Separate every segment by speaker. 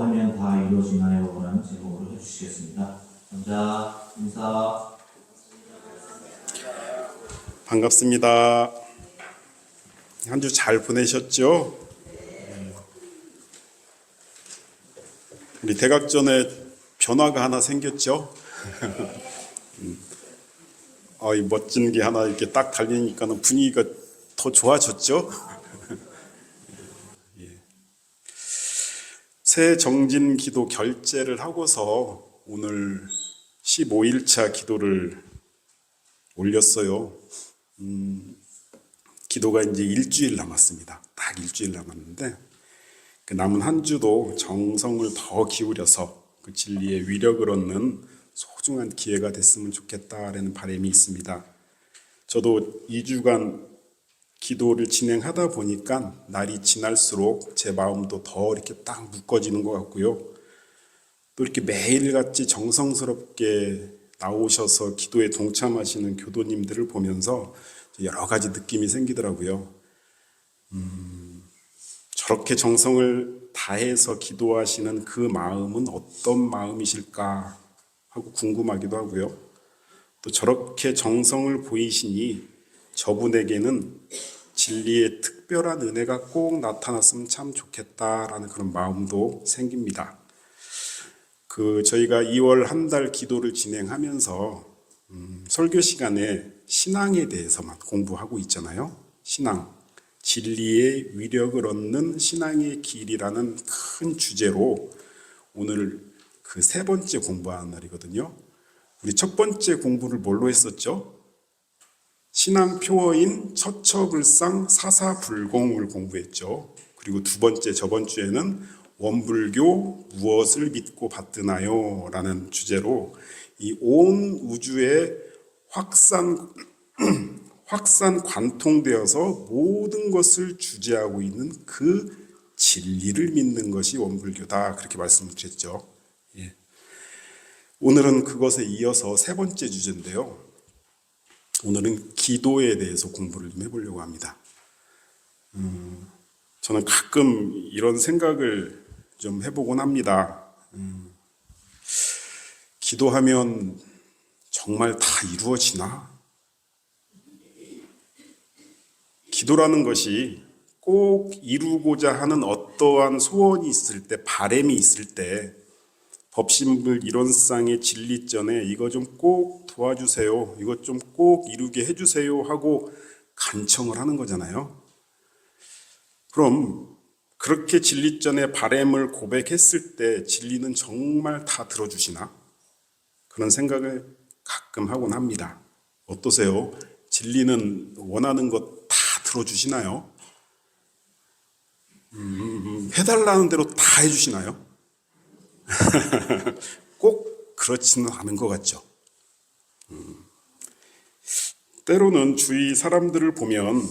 Speaker 1: 기도하면 다 이루어지나요? 라는 제목으로 해주시겠습니다. 먼저 인사.
Speaker 2: 반갑습니다. 한 주 잘 보내셨죠? 우리 대각전에 변화가 하나 생겼죠? 이 멋진 게 하나 이렇게 딱 달리니까는 분위기가 더 좋아졌죠? 예. 새 정진 기도 결제를 하고서 오늘 15일차 기도를 올렸어요. 기도가 이제 일주일 남았습니다. 딱 일주일 남았는데 그 남은 한 주도 정성을 더 기울여서 그 진리의 위력을 얻는 소중한 기회가 됐으면 좋겠다라는 바람이 있습니다. 저도 2주간 기도를 진행하다 보니까 날이 지날수록 제 마음도 더 이렇게 딱 묶어지는 것 같고요. 또 이렇게 매일같이 정성스럽게 나오셔서 기도에 동참하시는 교도님들을 보면서 여러 가지 느낌이 생기더라고요. 저렇게 정성을 다해서 기도하시는 그 마음은 어떤 마음이실까 하고 궁금하기도 하고요. 또 저렇게 정성을 보이시니 저분에게는 진리의 특별한 은혜가 꼭 나타났으면 참 좋겠다라는 그런 마음도 생깁니다. 저희가 2월 한 달 기도를 진행하면서 설교 시간에 신앙에 대해서만 공부하고 있잖아요. 신앙, 진리의 위력을 얻는 신앙의 길이라는 큰 주제로 오늘 그 세 번째 공부하는 날이거든요. 우리 첫 번째 공부를 뭘로 했었죠? 신앙 표어인 처처불상 사사불공을 공부했죠. 그리고 두 번째 저번 주에는 원불교 무엇을 믿고 받드나요? 라는 주제로 이 온 우주의 확산 관통되어서 모든 것을 주재하고 있는 그 진리를 믿는 것이 원불교다. 그렇게 말씀드렸죠. 예. 오늘은 그것에 이어서 세 번째 주제인데요. 오늘은 기도에 대해서 공부를 좀 해보려고 합니다. 저는 가끔 이런 생각을 좀 해보곤 합니다. 기도하면 정말 다 이루어지나? 기도라는 것이 꼭 이루고자 하는 어떠한 소원이 있을 때, 바람이 있을 때 법신불 이론상의 진리전에 이거 좀 꼭 도와주세요, 이것 좀 꼭 이루게 해주세요 하고 간청을 하는 거잖아요. 그럼 그렇게 진리전에 바람을 고백했을 때 진리는 정말 다 들어주시나? 그런 생각을 가끔 하곤 합니다. 어떠세요? 진리는 원하는 것 다 들어주시나요? 해달라는 대로 다 해주시나요? 꼭 그렇지는 않은 것 같죠. 때로는 주위 사람들을 보면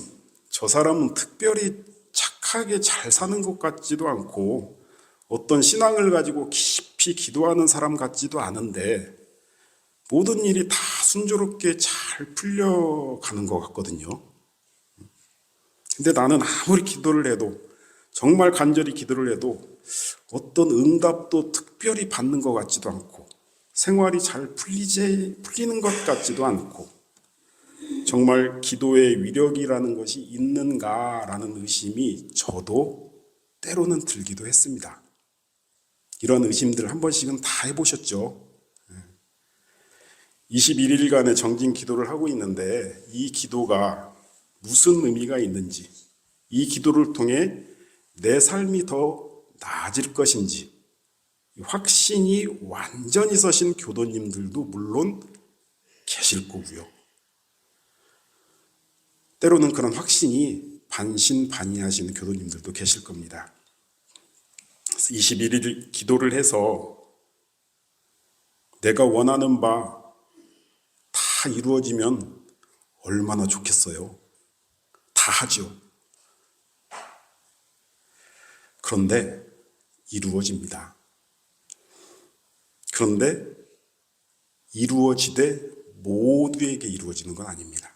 Speaker 2: 저 사람은 특별히 착하게 잘 사는 것 같지도 않고 어떤 신앙을 가지고 깊이 기도하는 사람 같지도 않은데 모든 일이 다 순조롭게 잘 풀려가는 것 같거든요. 근데 나는 아무리 기도를 해도, 정말 간절히 기도를 해도 어떤 응답도 특별히 받는 것 같지도 않고 생활이 잘 풀리는 것 같지도 않고 정말 기도의 위력이라는 것이 있는가라는 의심이 저도 때로는 들기도 했습니다. 이런 의심들 한 번씩은 다 해보셨죠? 21일간의 정진 기도를 하고 있는데 이 기도가 무슨 의미가 있는지, 이 기도를 통해 내 삶이 더 나아질 것인지 확신이 완전히 서신 교도님들도 물론 계실 거고요. 때로는 그런 확신이 반신반의하시는 교도님들도 계실 겁니다. 21일 기도를 해서 내가 원하는 바 다 이루어지면 얼마나 좋겠어요. 다 하죠. 그런데 이루어집니다. 그런데 이루어지되 모두에게 이루어지는 건 아닙니다.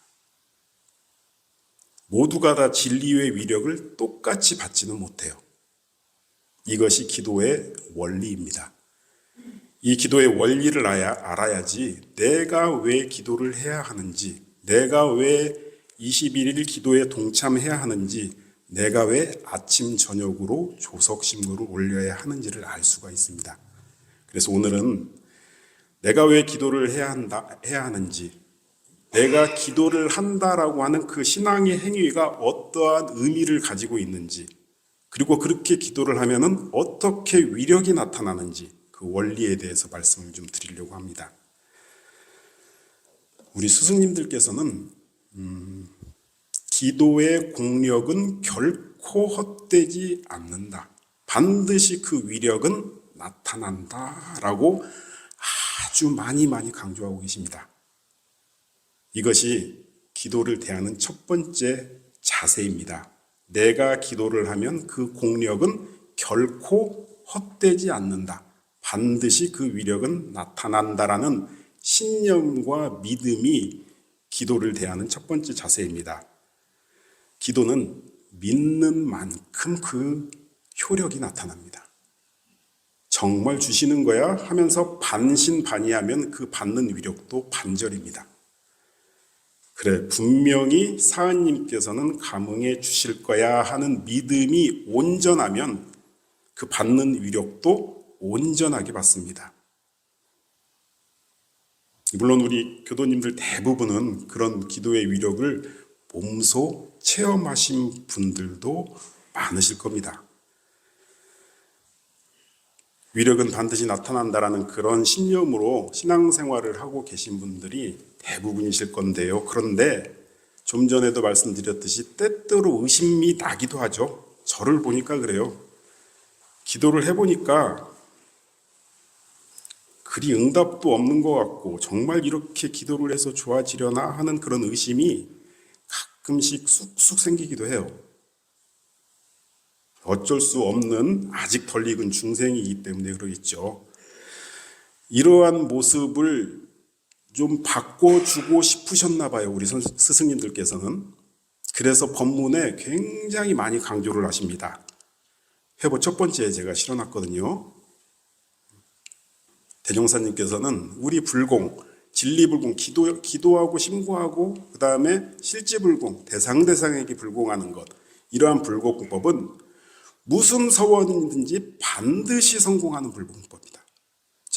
Speaker 2: 모두가 다 진리의 위력을 똑같이 받지는 못해요. 이것이 기도의 원리입니다. 이 기도의 원리를 알아야지 내가 왜 기도를 해야 하는지, 내가 왜 21일 기도에 동참해야 하는지, 내가 왜 아침 저녁으로 조석 신고를 올려야 하는지를 알 수가 있습니다. 그래서 오늘은 내가 왜 기도를 해야 하는지, 내가 기도를 한다라고 하는 그 신앙의 행위가 어떠한 의미를 가지고 있는지, 그리고 그렇게 기도를 하면은 어떻게 위력이 나타나는지 그 원리에 대해서 말씀을 좀 드리려고 합니다. 우리 스승님들께서는 기도의 공력은 결코 헛되지 않는다. 반드시 그 위력은 나타난다라고 아주 많이 강조하고 계십니다. 이것이 기도를 대하는 첫 번째 자세입니다. 내가 기도를 하면 그 공력은 결코 헛되지 않는다. 반드시 그 위력은 나타난다라는 신념과 믿음이 기도를 대하는 첫 번째 자세입니다. 기도는 믿는 만큼 그 효력이 나타납니다. 정말 주시는 거야 하면서 반신반의하면 그 받는 위력도 반절입니다. 그래, 분명히 사은님께서는 감응해 주실 거야 하는 믿음이 온전하면 그 받는 위력도 온전하게 받습니다. 물론 우리 교도님들 대부분은 그런 기도의 위력을 몸소 체험하신 분들도 많으실 겁니다. 위력은 반드시 나타난다라는 그런 신념으로 신앙생활을 하고 계신 분들이 대부분이실 건데요. 그런데 좀 전에도 말씀드렸듯이 때때로 의심이 나기도 하죠. 저를 보니까 그래요. 기도를 해보니까 그리 응답도 없는 것 같고 정말 이렇게 기도를 해서 좋아지려나 하는 그런 의심이 가끔씩 쑥쑥 생기기도 해요. 어쩔 수 없는 아직 덜 익은 중생이기 때문에 그러겠죠. 이러한 모습을 좀 바꿔주고 싶으셨나 봐요. 우리 스승님들께서는. 그래서 법문에 굉장히 많이 강조를 하십니다. 회보 첫 번째에 제가 실어놨거든요. 대종사님께서는 우리 불공, 진리불공, 기도하고 신고하고 그 다음에 실지불공, 대상에게 불공하는 것, 이러한 불공법은 무슨 서원이든지 반드시 성공하는 불공법이다.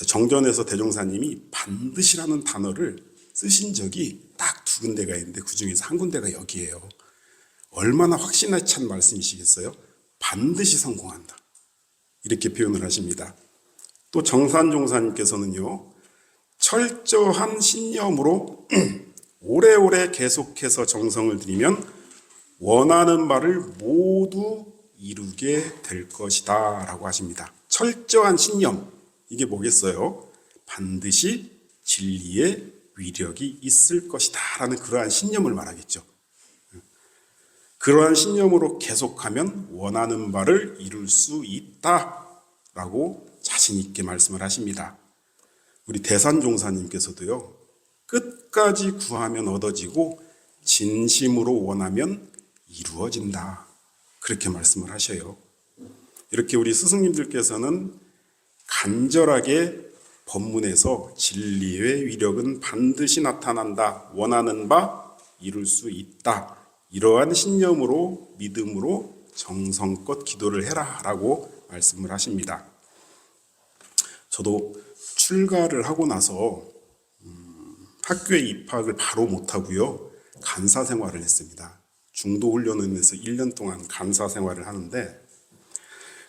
Speaker 2: 정전에서 대종사님이 반드시라는 단어를 쓰신 적이 딱 2군데가 있는데 그 중에서 한 군데가 여기예요. 얼마나 확신에 찬 말씀이시겠어요? 반드시 성공한다. 이렇게 표현을 하십니다. 또 정산종사님께서는요, 철저한 신념으로 오래오래 계속해서 정성을 들이면 원하는 바를 모두 이루게 될 것이다 라고 하십니다. 철저한 신념, 이게 뭐겠어요? 반드시 진리의 위력이 있을 것이다 라는 그러한 신념을 말하겠죠. 그러한 신념으로 계속하면 원하는 바를 이룰 수 있다 라고 자신 있게 말씀을 하십니다. 우리 대산종사님께서도요, 끝까지 구하면 얻어지고 진심으로 원하면 이루어진다, 그렇게 말씀을 하셔요. 이렇게 우리 스승님들께서는 간절하게 법문에서 진리의 위력은 반드시 나타난다, 원하는 바 이룰 수 있다, 이러한 신념으로 믿음으로 정성껏 기도를 해라 라고 말씀을 하십니다. 저도 출가를 하고 나서 학교에 입학을 바로 못하고요, 간사 생활을 했습니다. 중도훈련원에서 1년 동안 간사 생활을 하는데,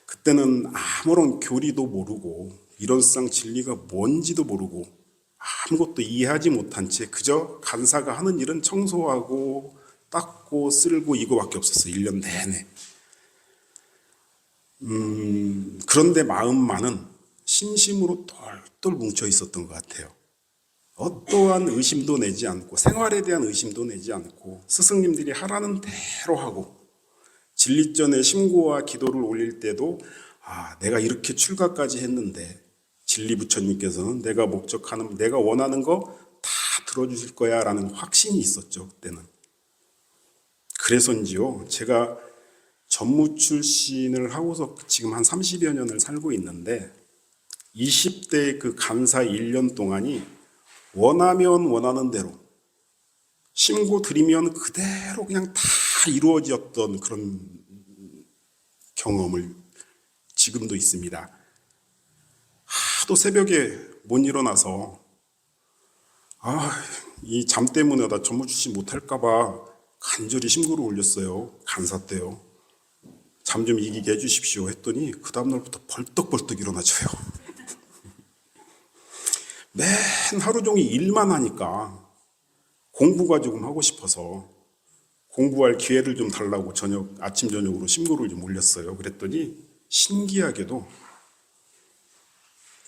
Speaker 2: 그때는 아무런 교리도 모르고 이론상 진리가 뭔지도 모르고 아무것도 이해하지 못한 채 그저 간사가 하는 일은 청소하고 닦고 쓸고 이거밖에 없었어요. 1년 내내. 그런데 마음만은 신심으로 똘똘 뭉쳐 있었던 것 같아요. 어떠한 의심도 내지 않고, 생활에 대한 의심도 내지 않고, 스승님들이 하라는 대로 하고, 진리전에 심고와 기도를 올릴 때도 내가 이렇게 출가까지 했는데 진리부처님께서는 내가 목적하는, 내가 원하는 거 다 들어주실 거야 라는 확신이 있었죠. 그때는. 그래서인지요, 제가 전무 출신을 하고서 지금 한 30여 년을 살고 있는데 20대 그 간사 1년 동안이 원하면 원하는 대로 심고 드리면 그대로 그냥 다 이루어졌던 그런 경험을 지금도 있습니다. 하도 새벽에 못 일어나서 이 잠 때문에 나 전무 출신 못할까봐 간절히 심고를 올렸어요. 간사 때요. 잠 좀 이기게 해주십시오 했더니 그 다음날부터 벌떡벌떡 일어나져요. 맨 하루 종일 일만 하니까 공부가 조금 하고 싶어서 공부할 기회를 좀 달라고 아침 저녁으로 심고를 좀 올렸어요. 그랬더니 신기하게도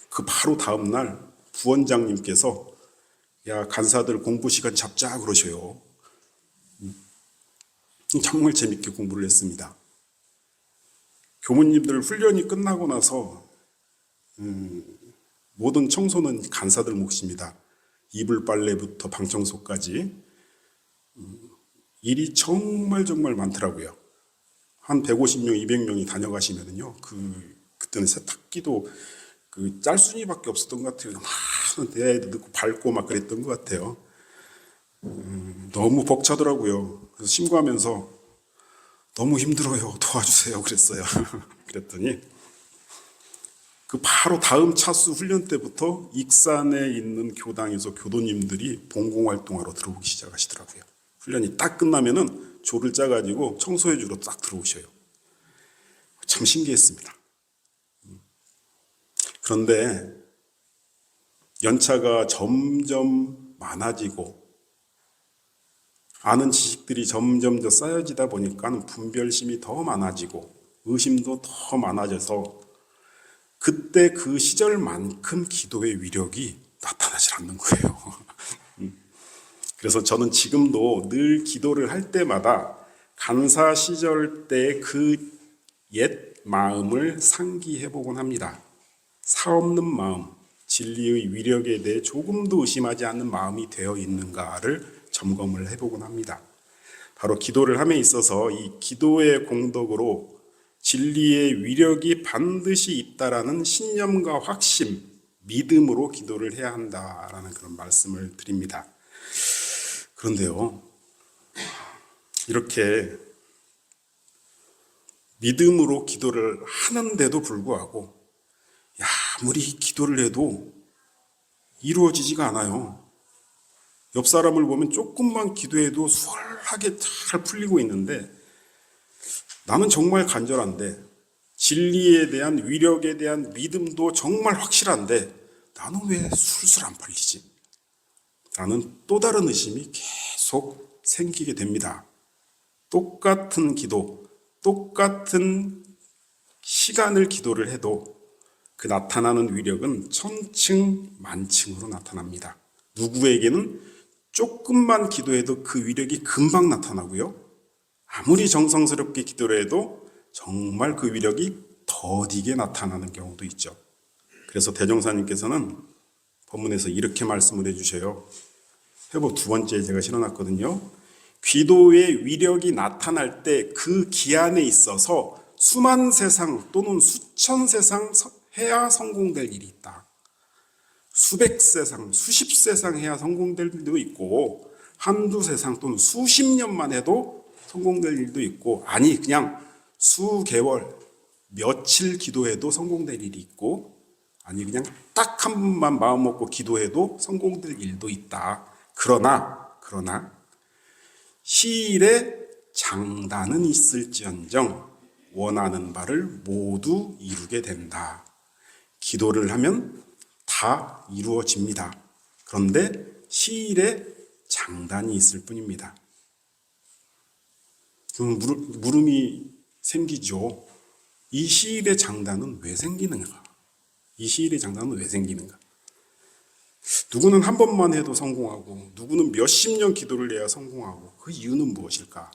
Speaker 2: 그 바로 다음날 부원장님께서 야, 간사들 공부 시간 잡자 그러셔요. 정말 재밌게 공부를 했습니다. 교무님들 훈련이 끝나고 나서 모든 청소는 간사들 몫입니다. 이불 빨래부터 방 청소까지 일이 정말 많더라고요. 한 150명, 200명이 다녀가시면은요. 그때는 세탁기도 그 짤순이밖에 없었던 것 같아요. 막 대야에도 넣고 밟고 막 그랬던 것 같아요. 너무 벅차더라고요. 그래서 신고하면서 너무 힘들어요. 도와주세요. 그랬어요. 그랬더니 그 바로 다음 차수 훈련 때부터 익산에 있는 교당에서 교도님들이 봉공활동하러 들어오기 시작하시더라고요. 훈련이 딱 끝나면은 조를 짜가지고 청소해 주러 딱 들어오셔요. 참 신기했습니다. 그런데 연차가 점점 많아지고 아는 지식들이 점점 더 쌓여지다 보니까 분별심이 더 많아지고 의심도 더 많아져서 그때 그 시절만큼 기도의 위력이 나타나질 않는 거예요. 그래서 저는 지금도 늘 기도를 할 때마다 간사 시절 때 그 옛 마음을 상기해 보곤 합니다. 사없는 마음, 진리의 위력에 대해 조금도 의심하지 않는 마음이 되어 있는가를 점검을 해보곤 합니다. 바로 기도를 함에 있어서 이 기도의 공덕으로 진리의 위력이 반드시 있다라는 신념과 확신, 믿음으로 기도를 해야 한다라는 그런 말씀을 드립니다. 그런데요, 이렇게 믿음으로 기도를 하는데도 불구하고 아무리 기도를 해도 이루어지지가 않아요. 옆 사람을 보면 조금만 기도해도 수월하게 잘 풀리고 있는데 나는 정말 간절한데 진리에 대한 위력에 대한 믿음도 정말 확실한데 나는 왜 술술 안 풀리지? 라는 또 다른 의심이 계속 생기게 됩니다. 똑같은 기도, 똑같은 시간을 기도를 해도 그 나타나는 위력은 천층 만층으로 나타납니다. 누구에게는 조금만 기도해도 그 위력이 금방 나타나고요. 아무리 정성스럽게 기도를 해도 정말 그 위력이 더디게 나타나는 경우도 있죠. 그래서 대종사님께서는 본문에서 이렇게 말씀을 해주셔요. 회복 2번째 제가 실어놨거든요. 기도의 위력이 나타날 때 그 기한에 있어서 수만 세상 또는 수천 세상 해야 성공될 일이 있다. 수백 세상, 수십 세상 해야 성공될 일도 있고 한두 세상 또는 수십 년만 해도 성공될 일도 있고 아니 그냥 수개월, 며칠 기도해도 성공될 일이 있고 아니 그냥 딱 한 번만 마음 먹고 기도해도 성공될 일도 있다. 그러나 시일에 장단은 있을지언정 원하는 바를 모두 이루게 된다. 기도를 하면 다 이루어집니다. 그런데 시일에 장단이 있을 뿐입니다. 그럼 물음이 생기죠. 이 시일의 장단은 왜 생기는가? 이 시일의 장단은 왜 생기는가? 누구는 한 번만 해도 성공하고 누구는 몇십 년 기도를 해야 성공하고 그 이유는 무엇일까?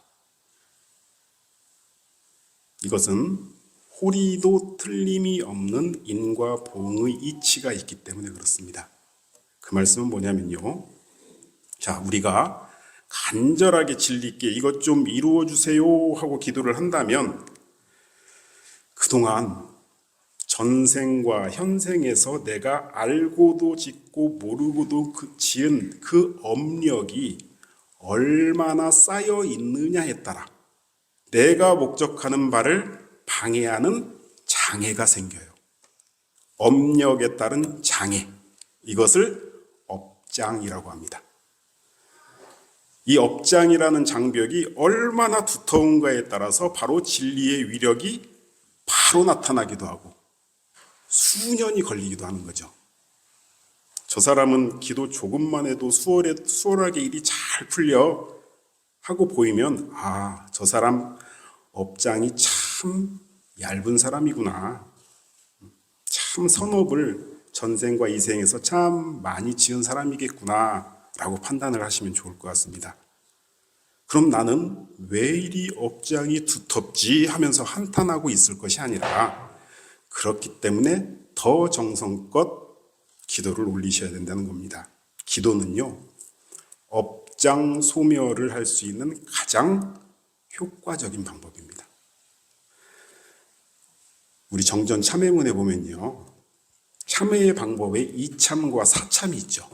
Speaker 2: 이것은 호리도 틀림이 없는 인과 보응의 이치가 있기 때문에 그렇습니다. 그 말씀은 뭐냐면요. 자, 우리가 간절하게 진리 있게 이것 좀 이루어 주세요 하고 기도를 한다면 그동안 전생과 현생에서 내가 알고도 짓고 모르고도 지은 그 업력이 얼마나 쌓여 있느냐에 따라 내가 목적하는 바를 방해하는 장애가 생겨요. 업력에 따른 장애, 이것을 업장이라고 합니다. 이 업장이라는 장벽이 얼마나 두터운가에 따라서 바로 진리의 위력이 바로 나타나기도 하고 수년이 걸리기도 하는 거죠. 저 사람은 기도 조금만 해도 수월하게 일이 잘 풀려 하고 보이면 저 사람 업장이 참 얇은 사람이구나. 참 선업을 전생과 이생에서 참 많이 지은 사람이겠구나 라고 판단을 하시면 좋을 것 같습니다. 그럼 나는 왜 이리 업장이 두텁지 하면서 한탄하고 있을 것이 아니라 그렇기 때문에 더 정성껏 기도를 올리셔야 된다는 겁니다. 기도는요, 업장 소멸을 할 수 있는 가장 효과적인 방법입니다. 우리 정전 참회문에 보면요, 참회의 방법에 이참과 사참이 있죠.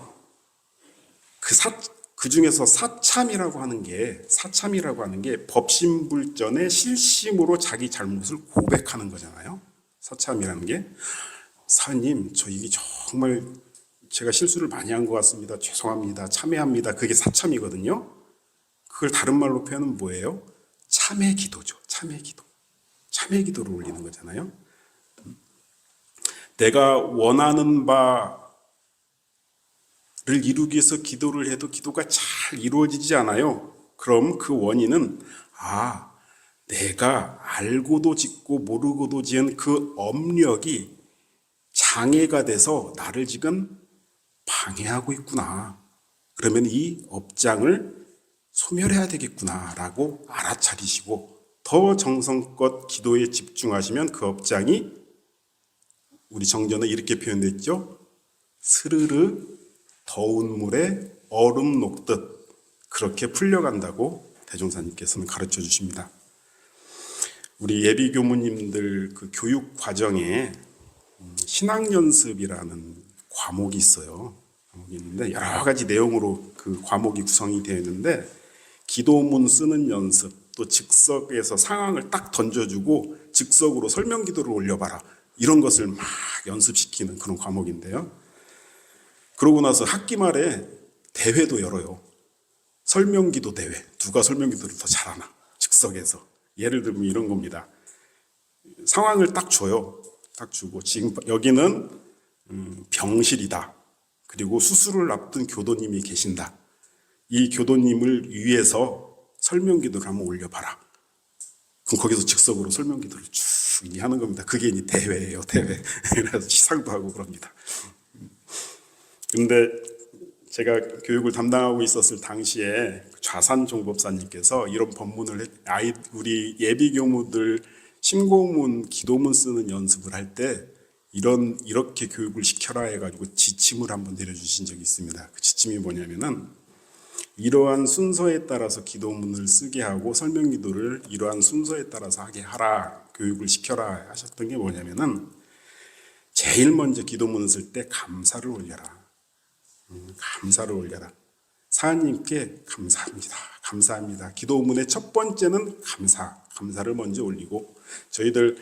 Speaker 2: 그 중에서 사참이라고 하는 게 법신불전의 실심으로 자기 잘못을 고백하는 거잖아요. 사참이라는 게 사님, 저 이게 정말 제가 실수를 많이 한 것 같습니다. 죄송합니다. 참회합니다. 그게 사참이거든요. 그걸 다른 말로 표현은 뭐예요? 참회 기도죠. 참회 기도. 참회 기도를 올리는 거잖아요. 내가 원하는 바를 이루기 위해서 기도를 해도 기도가 잘 이루어지지 않아요. 그럼 그 원인은 내가 알고도 짓고 모르고도 지은 그 업력이 장애가 돼서 나를 지금 방해하고 있구나. 그러면 이 업장을 소멸해야 되겠구나라고 알아차리시고 더 정성껏 기도에 집중하시면 그 업장이 우리 정전은 이렇게 표현됐죠. 스르르 더운 물에 얼음 녹듯 그렇게 풀려간다고 대종사님께서는 가르쳐 주십니다. 우리 예비 교무님들 그 교육 과정에 신앙연습이라는 과목이 있어요. 과목이 있는데 여러 가지 내용으로 그 과목이 구성이 되어 있는데 기도문 쓰는 연습, 또 즉석에서 상황을 딱 던져주고 즉석으로 설명 기도를 올려봐라. 이런 것을 막 연습시키는 그런 과목인데요. 그러고 나서 학기 말에 대회도 열어요. 설명기도 대회. 누가 설명기도를 더 잘하나. 즉석에서. 예를 들면 이런 겁니다. 상황을 딱 줘요. 딱 주고 지금 여기는 병실이다. 그리고 수술을 앞둔 교도님이 계신다. 이 교도님을 위해서 설명기도를 한번 올려봐라. 그럼 거기서 즉석으로 설명기도를 쭉 하는 겁니다. 그게 이제 대회예요, 대회. 그래서 시상도 하고 그럽니다. 근데 제가 교육을 담당하고 있었을 당시에 좌산 종법사님께서 이런 법문을 우리 예비 교무들 신고문, 기도문 쓰는 연습을 할 때 이렇게 교육을 시켜라 해가지고 지침을 한번 내려주신 적이 있습니다. 그 지침이 뭐냐면은 이러한 순서에 따라서 기도문을 쓰게 하고 설명기도를 이러한 순서에 따라서 하게 하라, 교육을 시켜라 하셨던 게 뭐냐면은 제일 먼저 기도문을 쓸 때 감사를 올려라. 감사를 올려라. 사하님께 감사합니다. 감사합니다. 기도문의 첫 번째는 감사를 먼저 올리고 저희들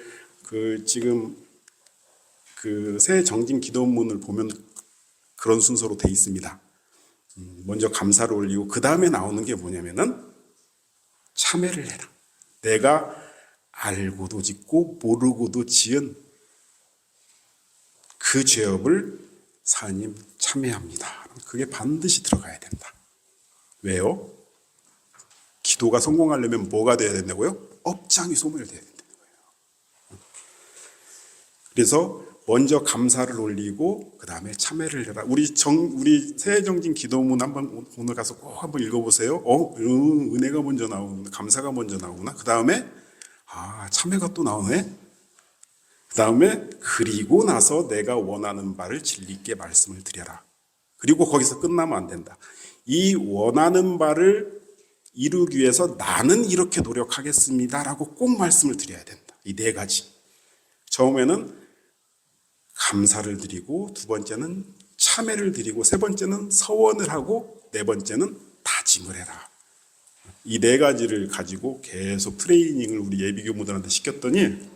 Speaker 2: 지금 새 정진 기도문을 보면 그런 순서로 돼 있습니다. 먼저 감사를 올리고 그 다음에 나오는 게 뭐냐면은 참회를 해라. 내가 알고도 짓고 모르고도 지은 그 죄업을 사하님 참회합니다. 그게 반드시 들어가야 된다. 왜요? 기도가 성공하려면 뭐가 돼야 된다고요? 업장이 소멸돼야 된다는 거예요. 그래서 먼저 감사를 올리고 그 다음에 참회를 해라. 우리 새해정진 기도문 한번 오늘 가서 꼭 한번 읽어보세요. 은혜가 먼저 나오구나, 감사가 먼저 나오구나. 그 다음에 참회가 또 나오네. 그 다음에 그리고 나서 내가 원하는 바를 진리께 말씀을 드려라. 그리고 거기서 끝나면 안 된다. 이 원하는 바를 이루기 위해서 나는 이렇게 노력하겠습니다라고 꼭 말씀을 드려야 된다. 이 네 가지. 처음에는 감사를 드리고, 두 번째는 참회를 드리고, 세 번째는 서원을 하고, 네 번째는 다짐을 해라. 이 네 가지를 가지고 계속 트레이닝을 우리 예비교무들한테 시켰더니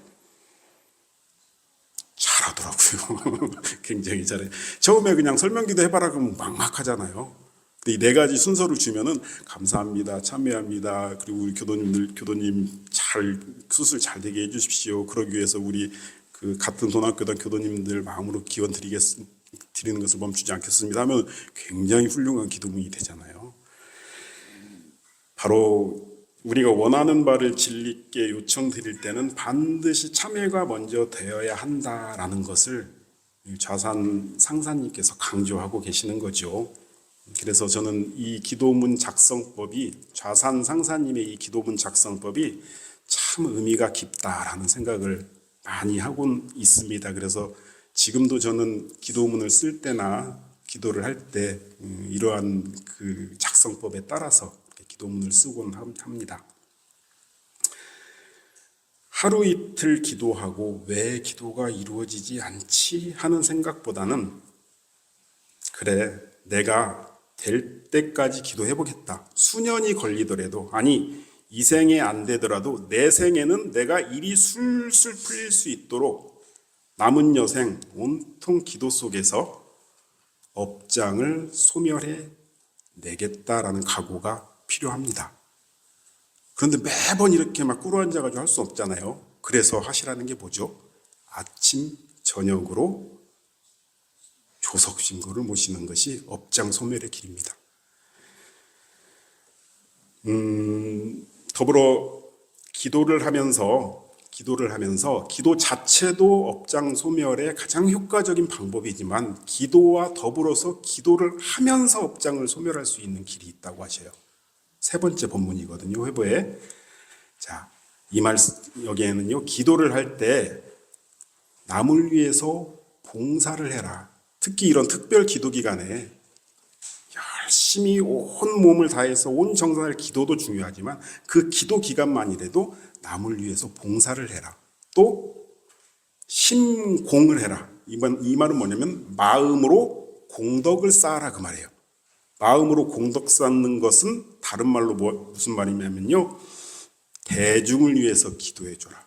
Speaker 2: 잘하더라고요. 굉장히 잘해. 처음에 그냥 설명기도 해봐라 그러면 막막하잖아요. 근데 이 네 가지 순서를 주면은 감사합니다, 참여합니다. 그리고 우리 교도님 잘 수술 잘 되게 해주십시오. 그러기 위해서 우리 그 같은 돈학교단 교도님들 마음으로 기원 드리는 것을 멈추지 않겠습니다 하면 굉장히 훌륭한 기도문이 되잖아요. 바로 우리가 원하는 바를 진리께 요청드릴 때는 반드시 참회가 먼저 되어야 한다라는 것을 좌산 상사님께서 강조하고 계시는 거죠. 그래서 저는 이 기도문 작성법이, 좌산 상사님의 이 기도문 작성법이 참 의미가 깊다라는 생각을 많이 하고 있습니다. 그래서 지금도 저는 기도문을 쓸 때나 기도를 할 때 이러한 그 작성법에 따라서 기도문을 쓰곤 합니다. 하루 이틀 기도하고 왜 기도가 이루어지지 않지 하는 생각보다는 그래, 내가 될 때까지 기도해보겠다. 수년이 걸리더라도, 아니 이 생에 안 되더라도 내 생에는 내가 일이 술술 풀릴 수 있도록 남은 여생 온통 기도 속에서 업장을 소멸해 내겠다라는 각오가 필요합니다. 그런데 매번 이렇게 막 꿇어앉아가지고 할 수 없잖아요. 그래서 하시라는 게 뭐죠? 아침, 저녁으로 조석신고를 모시는 것이 업장 소멸의 길입니다. 더불어 기도를 하면서 기도 자체도 업장 소멸의 가장 효과적인 방법이지만 기도와 더불어서 기도를 하면서 업장을 소멸할 수 있는 길이 있다고 하셔요. 세 번째 본문이거든요. 회보에. 자, 이 말씀 여기에는요. 기도를 할 때 남을 위해서 봉사를 해라. 특히 이런 특별 기도 기간에 열심히 온 몸을 다해서 온 정성을 기도도 중요하지만 그 기도 기간만이라도 남을 위해서 봉사를 해라. 또 심공을 해라. 이 말은 뭐냐면 마음으로 공덕을 쌓아라 그 말이에요. 마음으로 공덕 쌓는 것은 다른 말로 무슨 말이냐면요. 대중을 위해서 기도해줘라.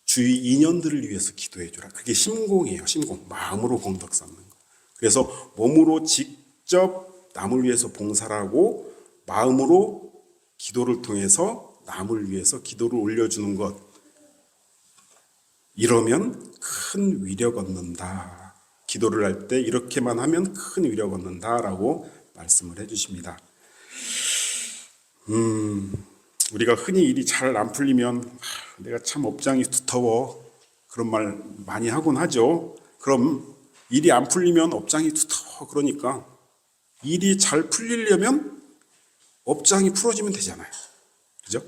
Speaker 2: 주위 인연들을 위해서 기도해줘라. 그게 심공이에요. 심공. 마음으로 공덕 쌓는 거. 그래서 몸으로 직접 남을 위해서 봉사를 하고 마음으로 기도를 통해서 남을 위해서 기도를 올려주는 것. 이러면 큰 위력 얻는다. 기도를 할 때 이렇게만 하면 큰 위력 얻는다라고 말씀을 해주십니다. 우리가 흔히 일이 잘 안 풀리면 내가 참 업장이 두터워 그런 말 많이 하곤 하죠. 그럼 일이 안 풀리면 업장이 두터워 그러니까 일이 잘 풀리려면 업장이 풀어지면 되잖아요. 그죠?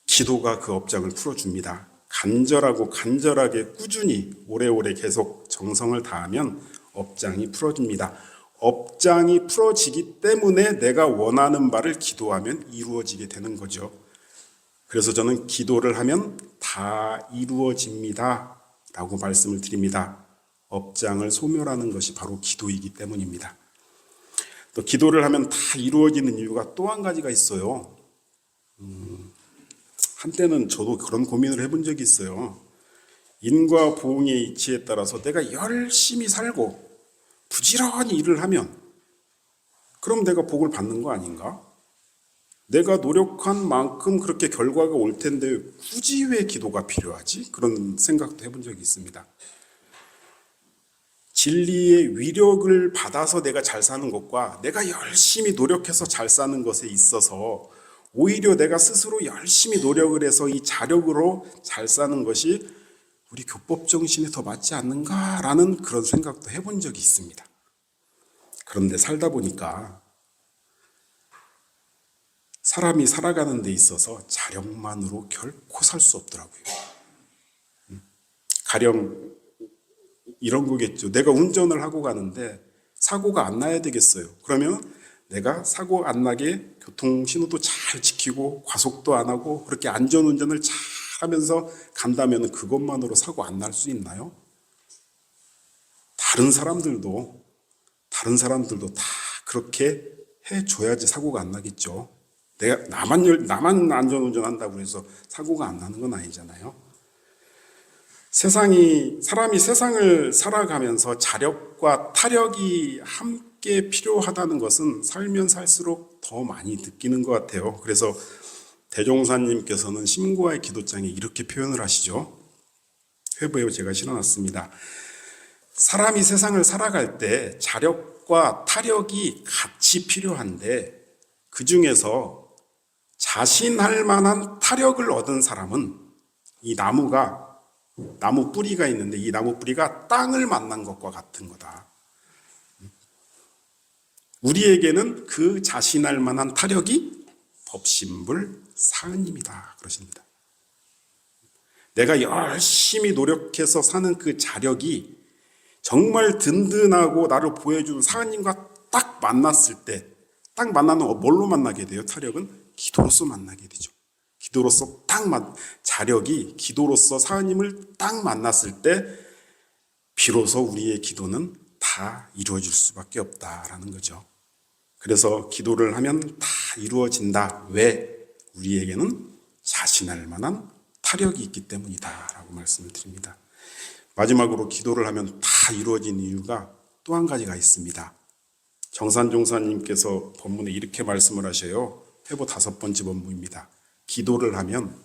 Speaker 2: 기도가 그 업장을 풀어줍니다. 간절하게 꾸준히 오래오래 계속 정성을 다하면 업장이 풀어집니다. 업장이 풀어지기 때문에 내가 원하는 바를 기도하면 이루어지게 되는 거죠. 그래서 저는 기도를 하면 다 이루어집니다 라고 말씀을 드립니다. 업장을 소멸하는 것이 바로 기도이기 때문입니다. 또 기도를 하면 다 이루어지는 이유가 또 한 가지가 있어요. 한때는 저도 그런 고민을 해본 적이 있어요. 인과 보응의 이치에 따라서 내가 열심히 살고 부지런히 일을 하면 그럼 내가 복을 받는 거 아닌가? 내가 노력한 만큼 그렇게 결과가 올 텐데 굳이 왜 기도가 필요하지? 그런 생각도 해본 적이 있습니다. 진리의 위력을 받아서 내가 잘 사는 것과 내가 열심히 노력해서 잘 사는 것에 있어서 오히려 내가 스스로 열심히 노력을 해서 이 자력으로 잘 사는 것이 우리 교법 정신에 더 맞지 않는가라는 그런 생각도 해본 적이 있습니다. 그런데 살다 보니까 사람이 살아가는 데 있어서 자력만으로 결코 살 수 없더라고요. 가령 이런 거겠죠. 내가 운전을 하고 가는데 사고가 안 나야 되겠어요. 그러면 내가 사고 안 나게 교통신호도 잘 지키고 과속도 안 하고 그렇게 안전운전을 잘 하면서 간다면 그것만으로 사고 안 날 수 있나요? 다른 사람들도 다 그렇게 해줘야지 사고가 안 나겠죠. 나만 안전운전한다고 해서 사고가 안 나는 건 아니잖아요. 사람이 세상을 살아가면서 자력과 타력이 함께 필요하다는 것은 살면 살수록 더 많이 느끼는 것 같아요. 그래서 대종사님께서는 심구와의 기도장에 이렇게 표현을 하시죠. 회부에 제가 실어놨습니다. 사람이 세상을 살아갈 때 자력과 타력이 같이 필요한데 그 중에서 자신할 만한 타력을 얻은 사람은 이 나무 뿌리가 있는데 이 나무 뿌리가 땅을 만난 것과 같은 거다. 우리에게는 그 자신할 만한 타력이 법신불 사은입니다. 그러십니다. 내가 열심히 노력해서 사는 그 자력이 정말 든든하고 나를 보여주는 사은님과 딱 만났을 때, 딱 만나는 뭘로 만나게 돼요? 타력은 기도로서 만나게 되죠. 기도로서 자력이 기도로서 사은님을 딱 만났을 때 비로소 우리의 기도는 다 이루어질 수밖에 없다라는 거죠. 그래서 기도를 하면 다 이루어진다. 왜? 우리에게는 자신할 만한 타력이 있기 때문이다라고 말씀을 드립니다. 마지막으로 기도를 하면 다 이루어진 이유가 또 한 가지가 있습니다. 정산종사님께서 본문에 이렇게 말씀을 하셔요. 회보 5번째 본문입니다. 기도를 하면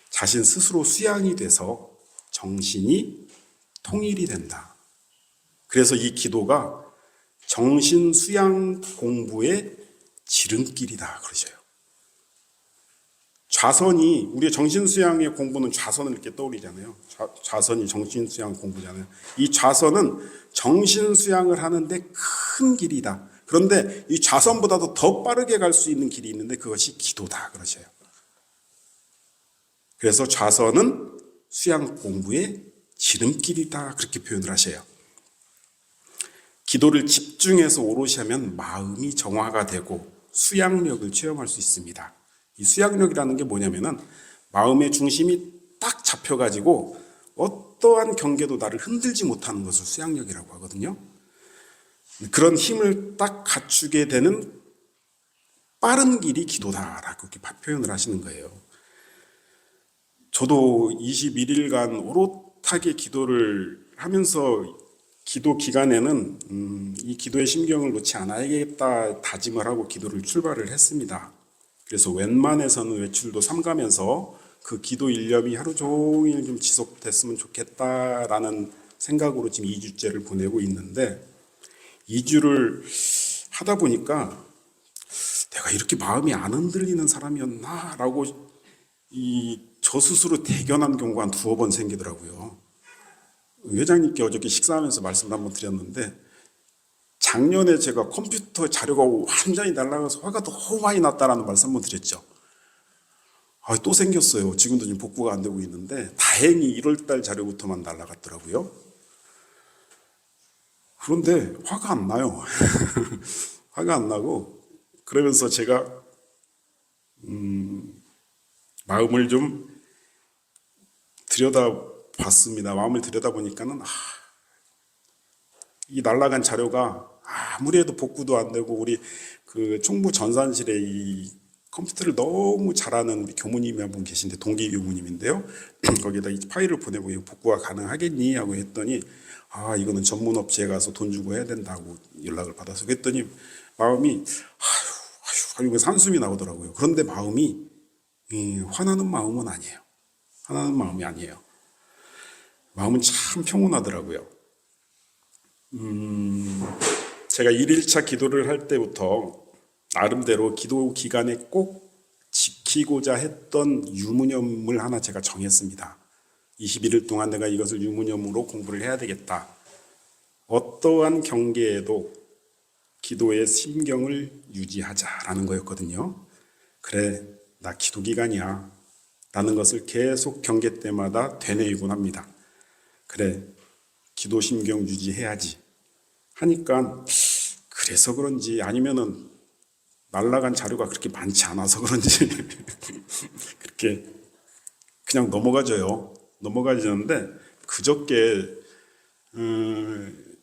Speaker 2: 자신 스스로 수양이 돼서 정신이 통일이 된다. 그래서 이 기도가 정신 수양 공부의 지름길이다 그러셔요. 우리의 정신 수양의 공부는 좌선을 이렇게 떠올리잖아요. 좌선이 정신 수양 공부잖아요. 이 좌선은 정신 수양을 하는데 큰 길이다. 그런데 이 좌선보다도 더 빠르게 갈 수 있는 길이 있는데 그것이 기도다 그러셔요. 그래서 좌선은 수양 공부의 지름길이다 그렇게 표현을 하셔요. 기도를 집중해서 오롯이 하면 마음이 정화가 되고 수양력을 체험할 수 있습니다. 이 수양력이라는 게 뭐냐면은 마음의 중심이 딱 잡혀가지고 어떠한 경계도 나를 흔들지 못하는 것을 수양력이라고 하거든요. 그런 힘을 딱 갖추게 되는 빠른 길이 기도다라고 이렇게 표현을 하시는 거예요. 저도 21일간 오롯하게 기도를 하면서 기도 기간에는 이 기도의 심경을 놓지 않아야겠다 다짐을 하고 기도를 출발을 했습니다. 그래서 웬만해서는 외출도 삼가면서 그 기도 일념이 하루 종일 좀 지속됐으면 좋겠다라는 생각으로 지금 2주째를 보내고 있는데 2주를 하다 보니까 내가 이렇게 마음이 안 흔들리는 사람이었나라고 저 스스로 대견한 경우가 한 2번 생기더라고요. 회장님께 어저께 식사하면서 말씀을 한번 드렸는데 작년에 제가 컴퓨터 자료가 완전히 날아가서 화가 너무 많이 났다라는 말씀 한번 드렸죠. 또 생겼어요. 지금도 지금 복구가 안 되고 있는데 다행히 1월달 자료부터만 날아갔더라고요. 그런데 화가 안 나요. 화가 안 나고 그러면서 제가 마음을 좀 들여다봤습니다. 마음을 들여다보니까는 이 날아간 자료가 아무리 해도 복구도 안 되고 우리 그 총무 전산실에 이 컴퓨터를 너무 잘하는 우리 교무님이 한 분 계신데 동기 교무님인데요. 거기다 이 파일을 보내고 이거 복구가 가능하겠니? 하고 했더니 이거는 전문 업체에 가서 돈 주고 해야 된다고 연락을 받아서 그랬더니 마음이 아유 산숨이 나오더라고요. 그런데 마음이 화나는 마음은 아니에요. 화나는 마음이 아니에요. 마음은 참 평온하더라고요. 제가 1일차 기도를 할 때부터 나름대로 기도 기간에 꼭 지키고자 했던 유무념을 하나 제가 정했습니다. 21일 동안 내가 이것을 유무념으로 공부를 해야 되겠다. 어떠한 경계에도 기도의 심경을 유지하자라는 거였거든요. 그래, 나 기도 기간이야 라는 것을 계속 경계 때마다 되뇌이곤 합니다. 그래, 기도 심경 유지해야지 하니까 그래서 그런지 아니면은 날라간 자료가 그렇게 많지 않아서 그런지 그렇게 그냥 넘어가지는데 그저께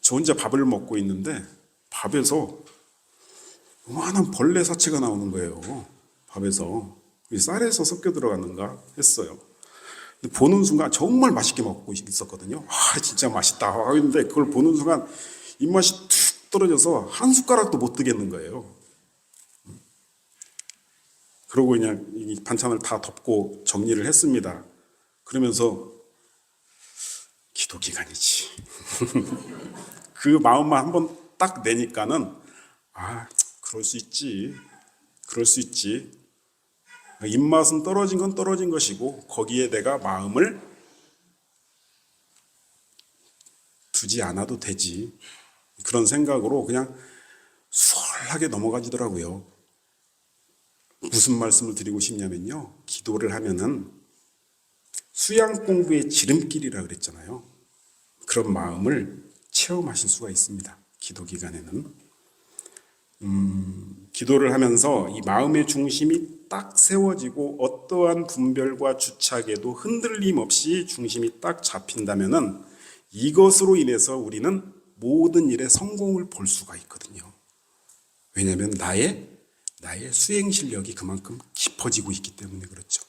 Speaker 2: 저 혼자 밥을 먹고 있는데 밥에서 요만한 벌레 사체가 나오는 거예요. 밥에서 쌀에서 섞여 들어가는가 했어요. 근데 보는 순간 정말 맛있게 먹고 있었거든요. 아 진짜 맛있다 했는데 그걸 보는 순간 입맛이 툭 떨어져서 한 숟가락도 못 뜨겠는 거예요. 그러고 그냥 이 반찬을 다 덮고 정리를 했습니다. 그러면서 기도 기간이지. 그 마음만 한번 딱 내니까는 그럴 수 있지. 그럴 수 있지. 입맛은 떨어진 건 떨어진 것이고 거기에 내가 마음을 두지 않아도 되지. 그런 생각으로 그냥 수월하게 넘어가지더라고요. 무슨 말씀을 드리고 싶냐면요. 기도를 하면은 수양 공부의 지름길이라 그랬잖아요. 그런 마음을 체험하실 수가 있습니다. 기도 기간에는. 기도를 하면서 이 마음의 중심이 딱 세워지고 어떠한 분별과 주착에도 흔들림 없이 중심이 딱 잡힌다면은 이것으로 인해서 우리는 모든 일에 성공을 볼 수가 있거든요. 왜냐하면 나의 수행 실력이 그만큼 깊어지고 있기 때문에 그렇죠.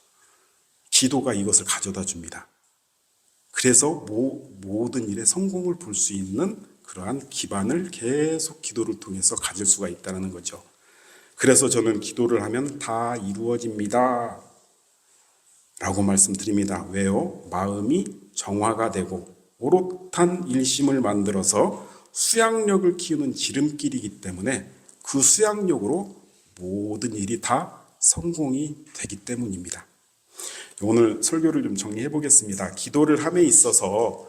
Speaker 2: 기도가 이것을 가져다 줍니다. 그래서 모든 일에 성공을 볼 수 있는 그러한 기반을 계속 기도를 통해서 가질 수가 있다는 거죠. 그래서 저는 기도를 하면 다 이루어집니다 라고 말씀드립니다. 왜요? 마음이 정화가 되고 오롯한 일심을 만들어서 수양력을 키우는 지름길이기 때문에 그 수양력으로 모든 일이 다 성공이 되기 때문입니다. 오늘 설교를 좀 정리해 보겠습니다. 기도를 함에 있어서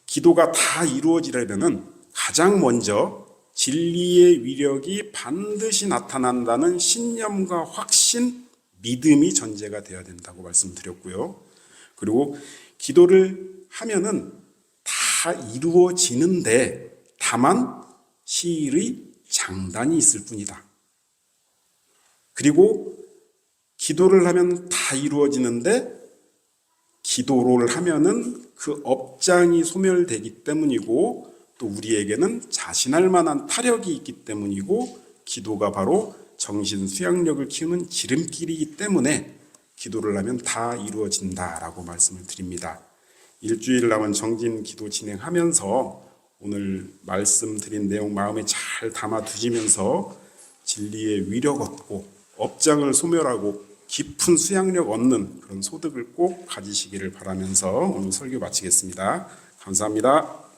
Speaker 2: 기도가 다 이루어지려면은 가장 먼저 진리의 위력이 반드시 나타난다는 신념과 확신, 믿음이 전제가 되어야 된다고 말씀드렸고요. 그리고 기도를 하면은 다 이루어지는데 다만 시일의 장단이 있을 뿐이다. 그리고 기도를 하면 다 이루어지는데 기도를 하면은 그 업장이 소멸되기 때문이고 또 우리에게는 자신할 만한 타력이 있기 때문이고 기도가 바로 정신 수양력을 키우는 지름길이기 때문에 기도를 하면 다 이루어진다라고 말씀을 드립니다. 일주일 남은 정진 기도 진행하면서 오늘 말씀드린 내용 마음에 잘 담아 두시면서 진리의 위력 얻고 업장을 소멸하고 깊은 수양력 얻는 그런 소득을 꼭 가지시기를 바라면서 오늘 설교 마치겠습니다. 감사합니다.